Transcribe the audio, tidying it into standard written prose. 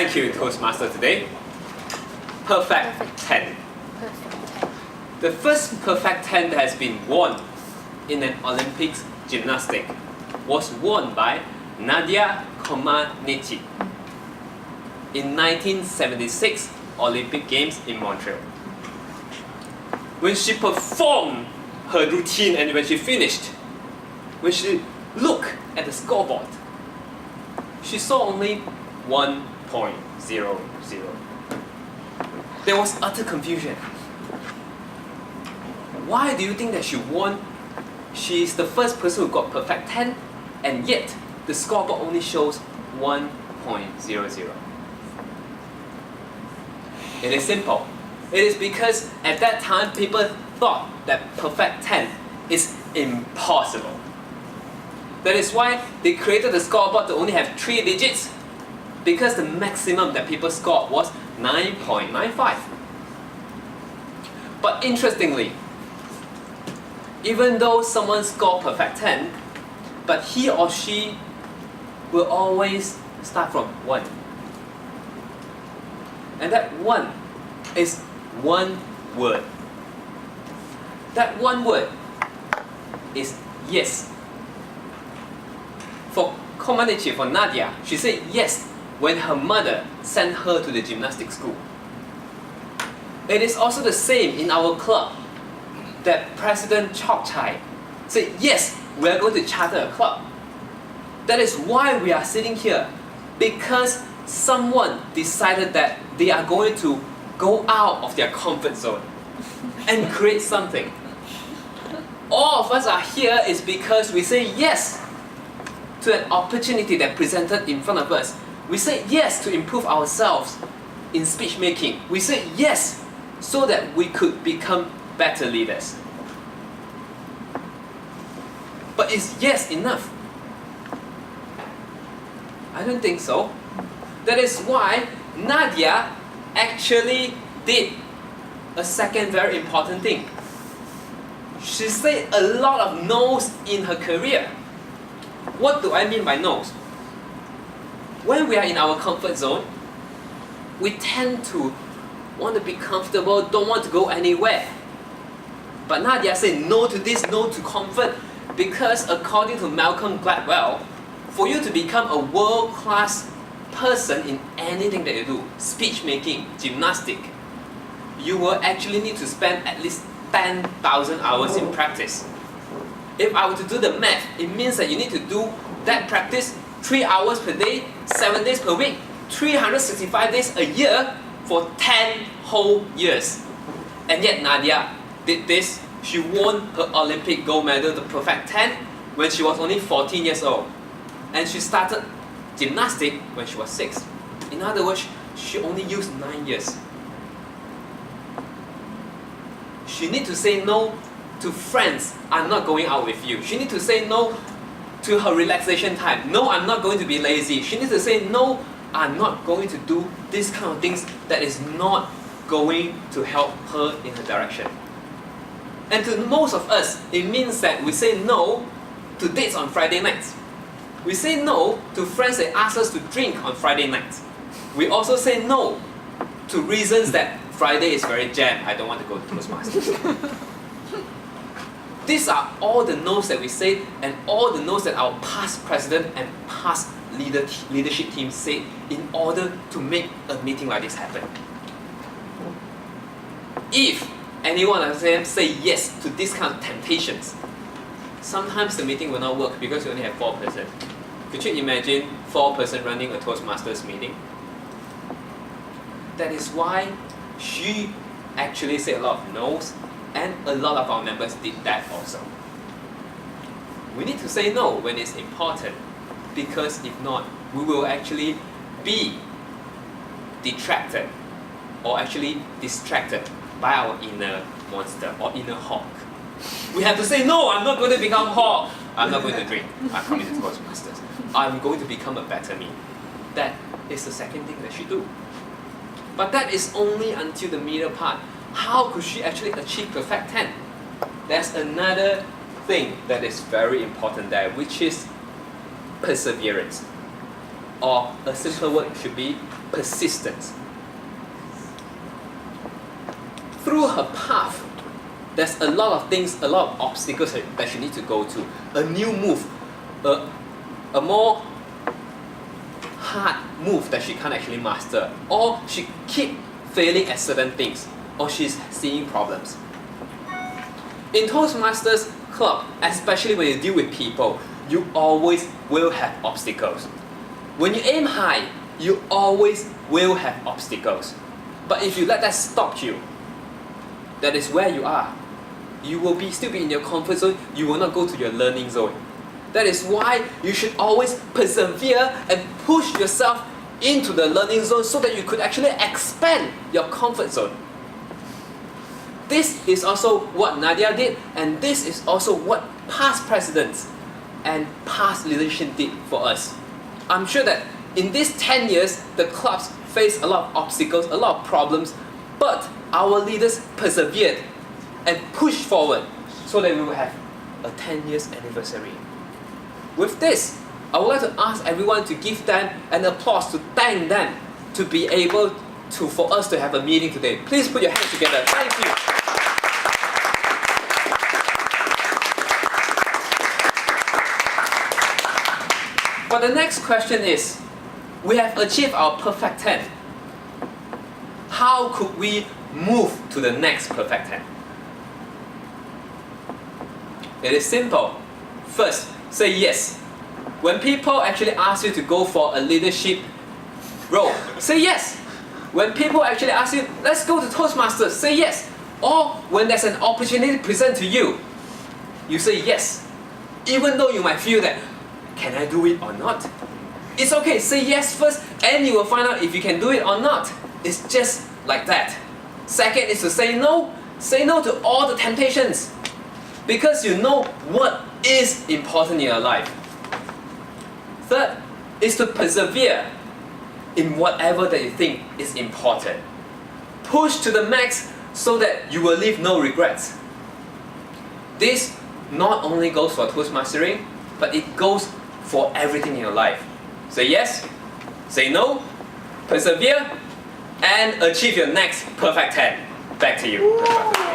Thank you, Toastmaster today. Perfect 10. Perfect 10. The first perfect 10 that has been won in an Olympics gymnastic was won by Nadia Comaneci in 1976 Olympic Games in Montreal. When she performed her routine and when she finished, when she looked at the scoreboard, she saw only 1.00. There was utter confusion. Why do you think that she won? She is the first person who got perfect 10, and yet the scoreboard only shows 1.00. It is simple. It is because at that time people thought that perfect 10 is impossible. That is why they created the scoreboard to only have 3 digits, because the maximum that people scored was 9.95. But interestingly, even though someone scored perfect 10, but he or she will always start from 1. And that 1 is one word. That one word is yes. For Comaneci, for Nadia, she said yes when her mother sent her to the gymnastics school. It is also the same in our club, that President Chok Chai said yes, we are going to charter a club. That is why we are sitting here, because someone decided that they are going to go out of their comfort zone and create something. All of us are here is because we say yes to an opportunity that presented in front of us. We say yes to improve ourselves in speech making. We say yes so that we could become better leaders. But is yes enough? I don't think so. That is why Nadia actually did a second very important thing. She said a lot of no's in her career. What do I mean by no's? When we are in our comfort zone, we tend to want to be comfortable, don't want to go anywhere. But Nadia said no to this, no to comfort, because according to Malcolm Gladwell, for you to become a world-class person in anything that you do, speech making, gymnastic, you will actually need to spend at least 10,000 hours in practice. If I were to do the math, it means that you need to do that practice 3 hours per day, 7 days per week, 365 days a year for 10 whole years. And yet Nadia did this. She won her Olympic gold medal, the perfect 10, when she was only 14 years old. And she started gymnastics when she was 6. In other words, she only used 9 years. She need to say no to friends, I'm not going out with you. She need to say no to her relaxation time. No, I'm not going to be lazy. She needs to say no, I'm not going to do these kind of things that is not going to help her in her direction. And to most of us, it means that we say no to dates on Friday nights. We say no to friends that ask us to drink on Friday nights. We also say no to reasons that Friday is very jammed, I don't want to go to Toastmasters. These are all the no's that we say, and all the no's that our past president and past leadership team said in order to make a meeting like this happen. If anyone of them say yes to these kind of temptations, sometimes the meeting will not work because you only have 4 persons. Could you imagine 4 persons running a Toastmasters meeting? That is why she actually said a lot of no's, and a lot of our members did that also. We need to say no when it's important, because if not, we will actually be detracted or actually distracted by our inner monster or inner hawk. We have to say no, I'm not going to become hawk. I'm not going to drink. I'm coming to Toastmasters. I'm going to become a better me. That is the second thing that she do. But that is only until the middle part. How could she actually achieve perfect 10? There's another thing that is very important there, which is perseverance. or a simpler word should be persistence. Through her path, there's a lot of things, a lot of obstacles that she needs to go to. A new move, a more hard move that she can't actually master, or she keep failing at certain things, or she's seeing problems. In Toastmasters Club, especially when you deal with people, you always will have obstacles. When you aim high, you always will have obstacles. But if you let that stop you, that is where you are. You will still be in your comfort zone, you will not go to your learning zone. That is why you should always persevere and push yourself into the learning zone so that you could actually expand your comfort zone. This is also what Nadia did, and this is also what past presidents and past leadership did for us. I'm sure that in these 10 years, the clubs faced a lot of obstacles, a lot of problems, but our leaders persevered and pushed forward so that we will have a 10 years anniversary. With this, I would like to ask everyone to give them an applause, to thank them, to be able to, for us to have a meeting today. Please put your hands together. Thank you. But the next question is, we have achieved our perfect 10. How could we move to the next perfect 10? It is simple. First, say yes. When people actually ask you to go for a leadership role, say yes. When people actually ask you, let's go to Toastmasters, say yes. Or when there's an opportunity present to you, you say yes. Even though you might feel that, can I do it or not? It's okay, say yes first, and you will find out if you can do it or not. It's just like that. Second is to say no. Say no to all the temptations, because you know what is important in your life. Third is to persevere in whatever that you think is important. Push to the max so that you will leave no regrets. This not only goes for Toastmastering, but it goes for everything in your life. Say yes, say no, persevere, and achieve your next perfect 10. Back to you.